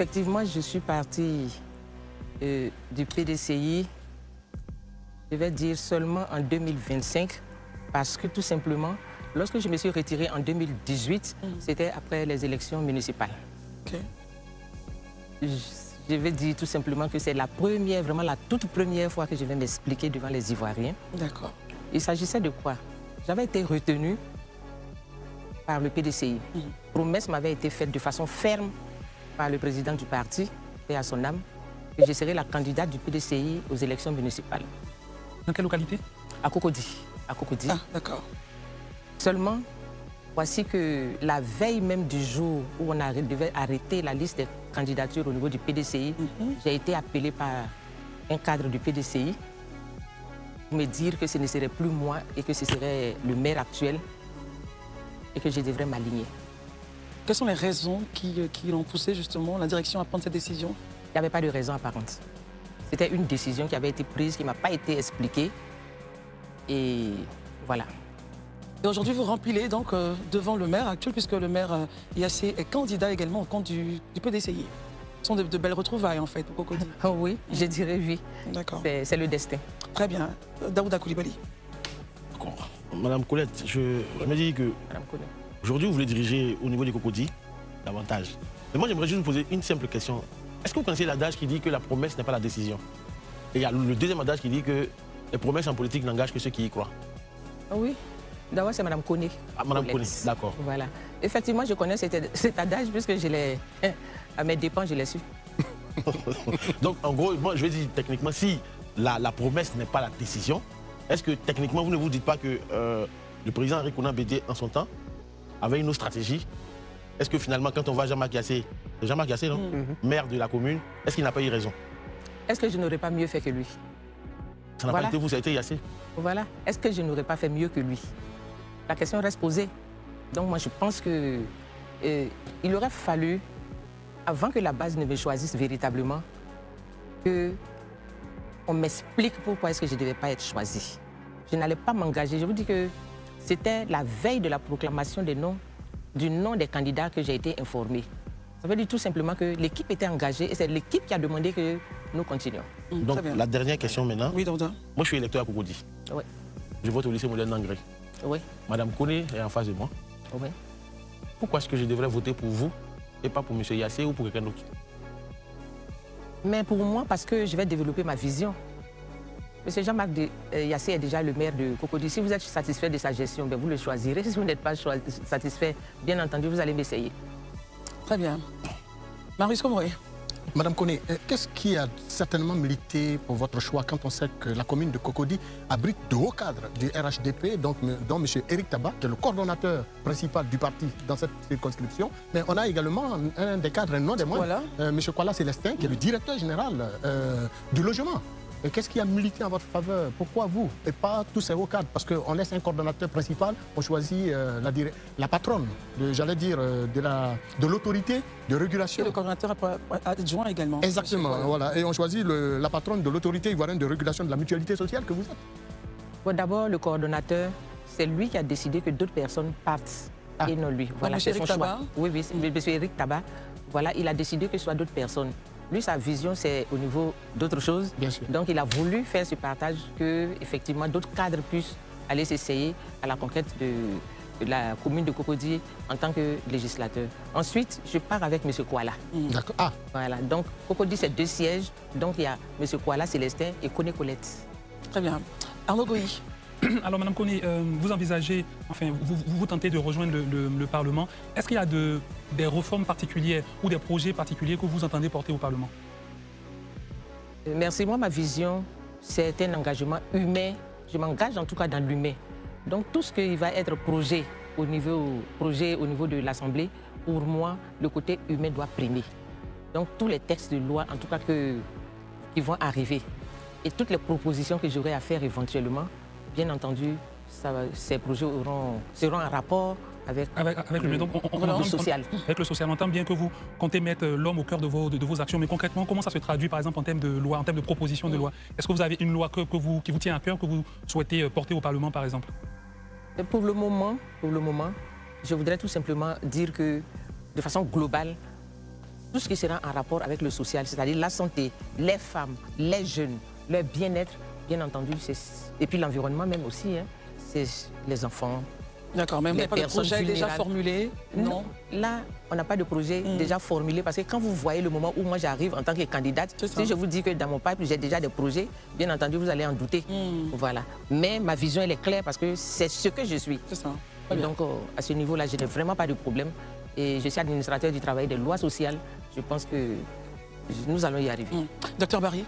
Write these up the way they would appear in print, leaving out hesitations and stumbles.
Effectivement, je suis partie du PDCI, je vais dire seulement en 2025, parce que tout simplement, lorsque je me suis retirée en 2018, c'était après les élections municipales. Okay. Je vais dire tout simplement que c'est la première, vraiment la toute première fois que je vais m'expliquer devant les Ivoiriens. D'accord. Il s'agissait de quoi? J'avais été retenue par le PDCI. Promesse m'avait été faite de façon ferme par le président du parti, et à son âme, que je serais la candidate du PDCI aux élections municipales. Dans quelle localité? À Cocody. À Cocody. Ah, d'accord. Seulement, voici que la veille même du jour où on devait arrêter la liste des candidatures au niveau du PDCI, j'ai été appelée par un cadre du PDCI pour me dire que ce ne serait plus moi et que ce serait le maire actuel et que je devrais m'aligner. Quelles sont les raisons qui l'ont poussé justement la direction à prendre cette décision? Il n'y avait pas de raison apparente. C'était une décision qui avait été prise, qui ne m'a pas été expliquée. Et voilà. Et aujourd'hui, vous rempilez donc devant le maire actuel, puisque le maire Yassé est candidat également au compte du PDCI. Ce sont de belles retrouvailles en fait, pour Cocody. Oh oui, je dirais oui. D'accord. C'est le destin. Très bien. Daouda Koulibaly. Madame Colette, je me dis que Madame Colette. aujourd'hui vous voulez diriger au niveau des Cocody davantage. Mais moi j'aimerais juste vous poser une simple question. Est-ce que vous connaissez l'adage qui dit que la promesse n'est pas la décision? Et il y a le deuxième adage qui dit que les promesses en politique n'engagent que ceux qui y croient. Oh oui. D'abord, c'est Madame Koné. Ah, Madame Koné, d'accord. Voilà. Effectivement, je connais cet adage puisque je l'ai, à mes dépens, je l'ai su. Donc, en gros, moi, je vais dire techniquement, si la promesse n'est pas la décision, est-ce que techniquement, vous ne vous dites pas que le président Henri Konan Bédié, en son temps, avait une autre stratégie? Est-ce que finalement, quand on va Jean-Marc Yassé, c'est Jean-Marc Yassé, non? Maire de la commune, est-ce qu'il n'a pas eu raison? Est-ce que je n'aurais pas mieux fait que lui? Ça n'a pas été vous, ça a été Yassé? Voilà. Est-ce que je n'aurais pas fait mieux que lui? La question reste posée. Donc moi, je pense qu'il aurait fallu, avant que la base ne me choisisse véritablement, qu'on m'explique pourquoi est-ce que je ne devais pas être choisie. Je n'allais pas m'engager. Je vous dis que c'était la veille de la proclamation du nom des candidats que j'ai été informée. Ça veut dire tout simplement que l'équipe était engagée et c'est l'équipe qui a demandé que nous continuions. Donc la dernière question maintenant. Oui, Daouda. Moi, je suis électeur à Cocody. Oui. Je vote au lycée moderne d'Angré. Oui. Madame Koné est en face de moi. Oui. Pourquoi est-ce que je devrais voter pour vous et pas pour M. Yassé ou pour quelqu'un d'autre? Mais pour moi, parce que je vais développer ma vision. M. Jean-Marc Yassé est déjà le maire de Cocody. Si vous êtes satisfait de sa gestion, ben vous le choisirez. Si vous n'êtes pas satisfait, bien entendu, vous allez m'essayer. Très bien. Marius Comoré. Madame Koné, qu'est-ce qui a certainement milité pour votre choix quand on sait que la commune de Cocody abrite de hauts cadres du RHDP, dont M. Éric Taba, qui est le coordonnateur principal du parti dans cette circonscription. Mais on a également un des cadres, non des moindres, M. Kouala Célestin, qui est le directeur général du logement. Et qu'est-ce qui a milité en votre faveur? Pourquoi vous et pas tous ces hauts cadres? Parce qu'on laisse un coordonnateur principal, on choisit la patronne, j'allais dire, de l'autorité de régulation. Et le coordonnateur adjoint également. Exactement, voilà. Et on choisit la patronne de l'autorité ivoirienne de régulation de la mutualité sociale que vous êtes. Bon, d'abord, le coordonnateur, c'est lui qui a décidé que d'autres personnes partent et non lui. Voilà, c'est son choix. Oui, oui, M. Éric Taba, voilà, il a décidé que ce soit d'autres personnes. Lui, sa vision, c'est au niveau d'autres choses. Bien sûr. Donc, il a voulu faire ce partage que, effectivement, d'autres cadres puissent aller s'essayer à la conquête de la commune de Cocody en tant que législateur. Ensuite, je pars avec M. Kouala. D'accord. Ah. Voilà. Donc, Cocody, c'est 2 sièges. Donc, il y a M. Kouala Célestin et Koné Colette. Très bien. Arnaud Goï. Alors, Madame Koné, vous envisagez, enfin, vous tentez de rejoindre le Parlement. Est-ce qu'il y a des réformes particulières ou des projets particuliers que vous entendez porter au Parlement? Merci. Moi, ma vision, c'est un engagement humain. Je m'engage en tout cas dans l'humain. Donc, tout ce qui va être projet au niveau de l'Assemblée, pour moi, le côté humain doit primer. Donc, tous les textes de loi, en tout cas, qui vont arriver, et toutes les propositions que j'aurai à faire éventuellement, bien entendu, ces projets seront en rapport avec le social. Avec le social, on entend bien que vous comptez mettre l'homme au cœur de vos actions, mais concrètement, comment ça se traduit, par exemple, en termes de loi, en termes de propositions de loi? Est-ce que vous avez une loi qui vous tient à cœur, que vous souhaitez porter au Parlement, par exemple? Pour le moment, je voudrais tout simplement dire que, de façon globale, tout ce qui sera en rapport avec le social, c'est-à-dire la santé, les femmes, les jeunes, leur bien-être, bien entendu, et puis l'environnement même aussi, hein, c'est les enfants. D'accord, mais vous Les n'avez pas de personnes projet déjà vulnérables. formulé? Non. Là, on n'a pas de projet déjà formulé parce que quand vous voyez le moment où moi j'arrive en tant que candidate, C'est ça. si je vous dis que dans mon pipe j'ai déjà des projets, bien entendu vous allez en douter. Voilà. Mais ma vision elle est claire parce que c'est ce que je suis. C'est ça. Et Très bien. donc à ce niveau-là, je n'ai vraiment pas de problème. Et je suis administrateur du travail des lois sociales. Je pense que nous allons y arriver. Docteur Barry?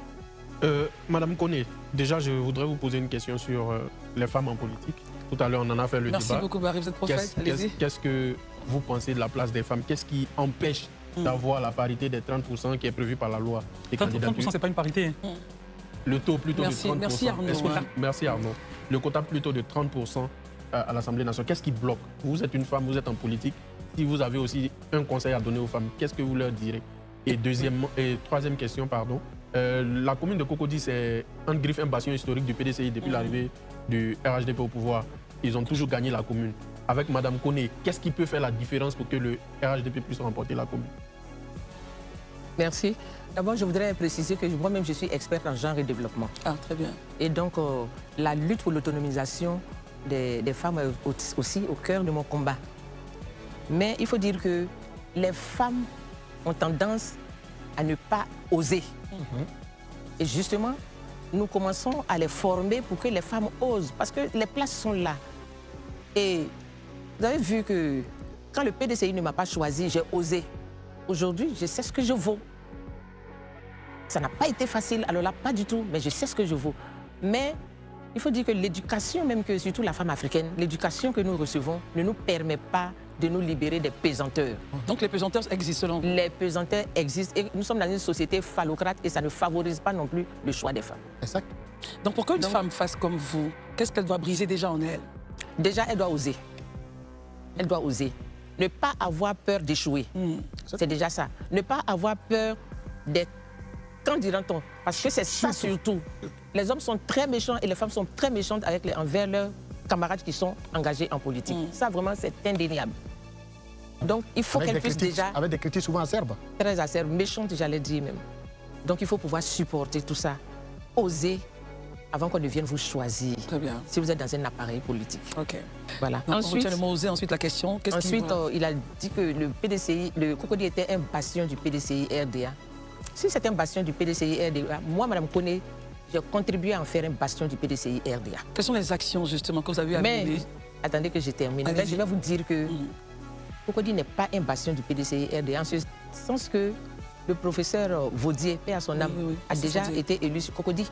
Madame Koné, déjà je voudrais vous poser une question sur les femmes en politique. Tout à l'heure on en a fait le Merci débat. beaucoup, Barry, vous êtes prophète. Allez-y. Qu'est-ce que vous pensez de la place des femmes? Qu'est-ce qui empêche d'avoir la parité des 30% qui est prévue par la loi des 30%, candidatures? c'est pas une parité. Hein. Le taux plutôt Merci, de 30%. merci Arnaud, Est-ce que- hein. Merci Arnaud. Le quota plutôt de 30% à l'Assemblée nationale. Qu'est-ce qui bloque? Vous êtes une femme, vous êtes en politique. Si vous avez aussi un conseil à donner aux femmes, qu'est-ce que vous leur direz? Et troisième question, pardon. La commune de Cocody, c'est un griffe, un bastion historique du PDCI depuis l'arrivée du RHDP au pouvoir. Ils ont toujours gagné la commune. Avec Madame Koné, qu'est-ce qui peut faire la différence pour que le RHDP puisse remporter la commune? Merci. D'abord, je voudrais préciser que moi-même je suis experte en genre et développement. Ah, très bien. Et donc, la lutte pour l'autonomisation des femmes est aussi au cœur de mon combat. Mais il faut dire que les femmes ont tendance à ne pas oser. Et justement, nous commençons à les former pour que les femmes osent, parce que les places sont là. Et vous avez vu que quand le PDCI ne m'a pas choisi, j'ai osé. Aujourd'hui, je sais ce que je vaux. Ça n'a pas été facile, alors là, pas du tout, mais je sais ce que je vaux. Mais il faut dire que l'éducation, même que surtout la femme africaine, l'éducation que nous recevons ne nous permet pas de nous libérer des pesanteurs. Donc les pesanteurs existent selon vous? Les pesanteurs existent et nous sommes dans une société phallocrate et ça ne favorise pas non plus le choix des femmes. Exact. Donc pourquoi une Donc- femme fasse comme vous? Qu'est-ce qu'elle doit briser déjà en elle? Déjà, elle doit oser. Elle doit oser. Ne pas avoir peur d'échouer. C'est déjà ça. Ne pas avoir peur d'être... Quand dira-t-on? Parce que c'est ça surtout. Les hommes sont très méchants et les femmes sont très méchantes envers leurs camarades qui sont engagés en politique. Ça, vraiment, c'est indéniable. Donc, il faut qu'elles puissent déjà... Avec des critiques souvent acerbes. Très acerbes, méchantes, j'allais dire même. Donc, il faut pouvoir supporter tout ça. Oser avant qu'on ne vienne vous choisir. Très bien. Si vous êtes dans un appareil politique. OK. Voilà. Donc, on retient le mot oser. Ensuite, la question. Ensuite, il a dit que le PDCI, le Cocody était un bastion du PDCI RDA. Si c'est un bastion du PDCI RDA, moi, Madame Koné, j'ai contribué à en faire un bastion du PDCI RDA. Quelles sont les actions justement que vous avez à Mais, mener? attendez que je termine. Allez-y. Là, je vais vous dire que Cocody n'est pas un bastion du PDCI RDA, en ce sens que le professeur Vaudier, paix à son âme, oui, a c'est déjà Vaudier. été élu sur Cocody.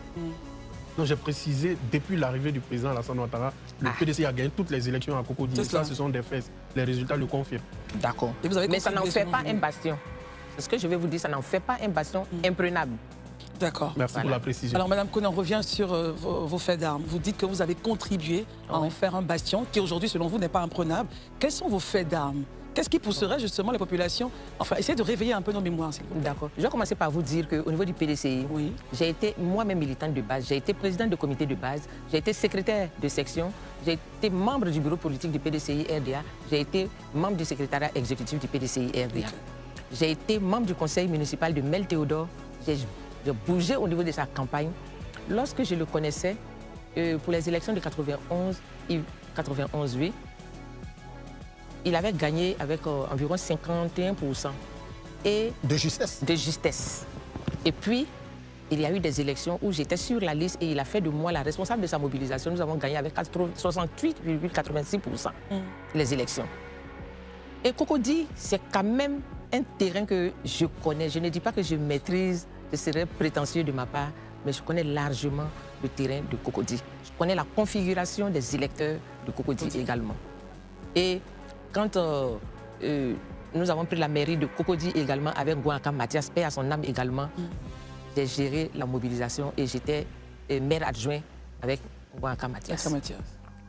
Non, j'ai précisé, depuis l'arrivée du président Alassane Ouattara, le PDC a gagné toutes les élections à Cocody. C'est Et ça, cela. ce sont des faits. Les résultats le confirment. D'accord. Et vous avez Mais ça n'en contribué fait pas selon un vous. bastion. C'est ce que je vais vous dire, ça n'en fait pas un bastion imprenable. D'accord. Merci pour Voilà. la précision. Alors, Madame Koné, on revient sur vos faits d'armes. Vous dites que vous avez contribué à en faire un bastion qui, aujourd'hui, selon vous, n'est pas imprenable. Quels sont vos faits d'armes? Qu'est-ce qui pousserait justement les populations? Enfin, essayez de réveiller un peu nos mémoires, s'il vous plaît. D'accord. Je vais commencer par vous dire qu'au niveau du PDCI, Oui. j'ai été moi-même militante de base, j'ai été présidente de comité de base, j'ai été secrétaire de section, j'ai été membre du bureau politique du PDCI RDA, j'ai été membre du secrétariat exécutif du PDCI RDA. J'ai été membre du conseil municipal de Mel Théodore, j'ai bougé au niveau de sa campagne. Lorsque je le connaissais, pour les élections de 91, oui, il avait gagné avec environ 51% et De justesse. de justesse. Et puis, il y a eu des élections où j'étais sur la liste et il a fait de moi la responsable de sa mobilisation. Nous avons gagné avec 68,86% les élections. Et Cocody, c'est quand même un terrain que je connais. Je ne dis pas que je maîtrise, ce serait prétentieux de ma part, mais je connais largement le terrain de Cocody. Je connais la configuration des électeurs de Cocody également. Et quand nous avons pris la mairie de Cocody également avec Gouanka Mathias, paix à son âme également, j'ai géré la mobilisation et j'étais maire adjoint avec Gouanka Mathias. Merci, Mathias.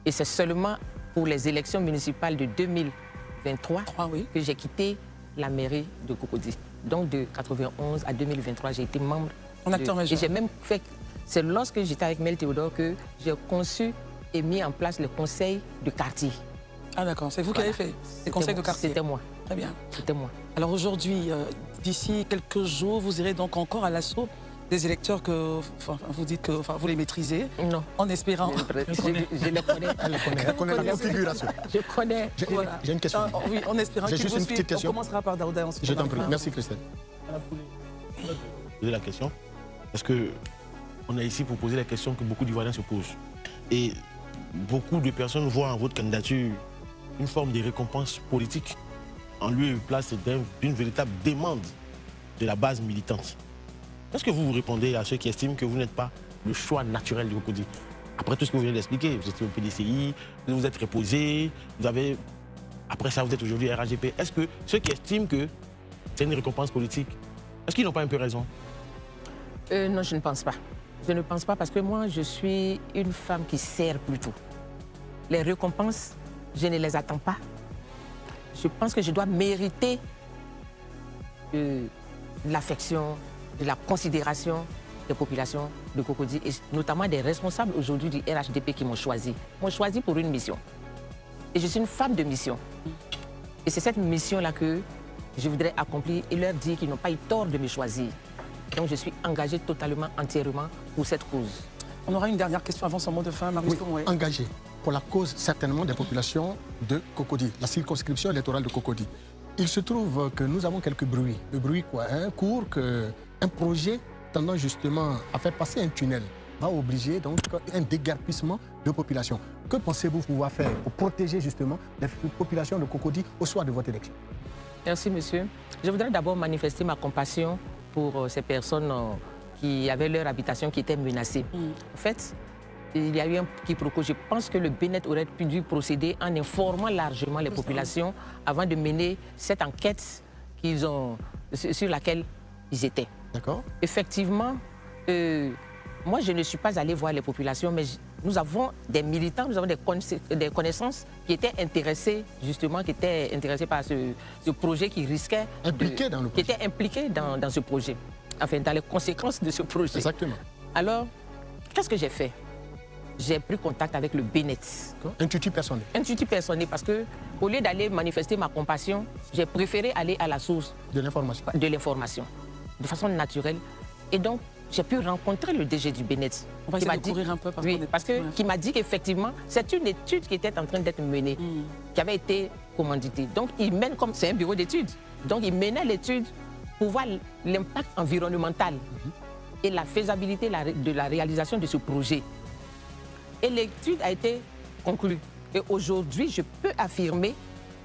Et c'est seulement pour les élections municipales de 2023 Oui. que j'ai quitté la mairie de Cocody. Donc de 91 à 2023, j'ai été membre. En acteur majeur. Et j'ai même fait. C'est lorsque j'étais avec Mel Théodore que j'ai conçu et mis en place le conseil de quartier. Ah d'accord, c'est vous qui avez fait les conseils de quartier. C'était moi. Très bien. C'était moi. Alors aujourd'hui, d'ici quelques jours, vous irez donc encore à l'assaut des électeurs que vous dites que vous les maîtrisez, Non. en espérant. Je les connais. Elle connaît la configuration. Je connais. Voilà. J'ai une question. Oui, en espérant J'ai qu'ils juste vous une petite suivent. question. On commencera par Daouda ensuite. Je t'en prie. Merci Christelle. Poser la question parce que on est ici pour poser la question que beaucoup d'Ivoiriens se posent. Et beaucoup de personnes voient en votre candidature une forme de récompense politique en lieu et place d'une véritable demande de la base militante. Est-ce que vous répondez à ceux qui estiment que vous n'êtes pas le choix naturel du Cocody? Après tout ce que vous venez d'expliquer, vous étiez au PDCI, vous vous êtes reposé, vous avez... Après ça, vous êtes aujourd'hui RHDP. Est-ce que ceux qui estiment que c'est une récompense politique, est-ce qu'ils n'ont pas un peu raison? Non, je ne pense pas. Je ne pense pas parce que moi, je suis une femme qui sert plutôt. Les récompenses, je ne les attends pas. Je pense que je dois mériter de l'affection, de la considération des populations de Cocody et notamment des responsables aujourd'hui du RHDP qui m'ont choisi. M'ont choisi pour une mission. Et je suis une femme de mission. Et c'est cette mission-là que je voudrais accomplir et leur dire qu'ils n'ont pas eu tort de me choisir. Donc je suis engagée totalement, entièrement pour cette cause. On aura une dernière question avant son mot de fin, Marie. Oui, engagé pour la cause certainement des populations de Cocody, la circonscription électorale de Cocody. Il se trouve que nous avons quelques bruits. Le bruit quoi, court qu'un projet tendant justement à faire passer un tunnel va obliger donc un déguerpissement de population. Que pensez-vous pouvoir faire pour protéger justement les populations de Cocody au soir de votre élection? Merci, monsieur. Je voudrais d'abord manifester ma compassion pour ces personnes qui avaient leur habitation qui était menacée. En fait, il y a eu un quiproquo. Je pense que le Bénet aurait dû procéder en informant largement les populations avant de mener cette enquête sur laquelle ils étaient. D'accord. Effectivement, moi, je ne suis pas allée voir les populations, mais nous avons des militants, nous avons des connaissances qui étaient intéressés, justement, qui étaient intéressés par ce projet qui risquait... Impliqués dans le projet. Qui étaient impliqués dans ce projet, enfin, dans les conséquences de ce projet. Exactement. Alors, qu'est-ce que j'ai fait? J'ai pris contact avec le Bénet. Un tutu personnel. Un tutu personnel, parce que au lieu d'aller manifester ma compassion, j'ai préféré aller à la source De l'information. de l'information, de façon naturelle. Et donc, j'ai pu rencontrer le DG du Bénet. On va essayer de courir un peu parce qu'on est... parce qu'il m'a dit qu'effectivement, c'est une étude qui était en train d'être menée, qui avait été commanditée. Donc, il mène comme c'est un bureau d'études. Donc, il menait l'étude pour voir l'impact environnemental et la faisabilité de la réalisation de ce projet. Et l'étude a été conclue. Et aujourd'hui, je peux affirmer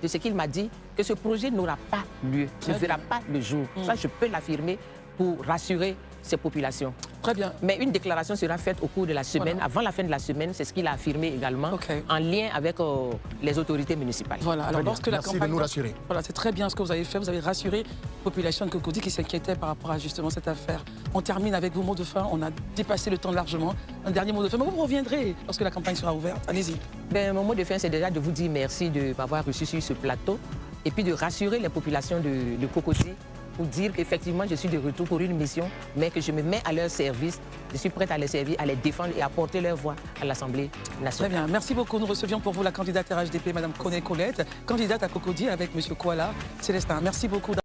de ce qu'il m'a dit que ce projet n'aura pas lieu, ne verra pas le jour. Ça, je peux l'affirmer pour rassurer ces populations. Très bien. Mais une déclaration sera faite au cours de la semaine, Voilà. avant la fin de la semaine, c'est ce qu'il a affirmé également, en lien avec les autorités municipales. Voilà, alors lorsque la Merci campagne... de nous rassurer. Voilà, c'est très bien ce que vous avez fait. Vous avez rassuré la population de Cocody qui s'inquiétait par rapport à justement cette affaire. On termine avec vos mots de fin. On a dépassé le temps largement. Un dernier mot de fin. Mais vous reviendrez lorsque la campagne sera ouverte. Allez-y. Ben, mon mot de fin, c'est déjà de vous dire merci de m'avoir reçu sur ce plateau et puis de rassurer les populations de Cocody pour dire qu'effectivement, je suis de retour pour une mission, mais que je me mets à leur service. Je suis prête à les servir, à les défendre et à porter leur voix à l'Assemblée nationale. Très bien. Merci beaucoup. Nous recevions pour vous la candidate RHDP, Mme Koné Colette, candidate à Cocody avec M. Kouala Célestin. Merci beaucoup.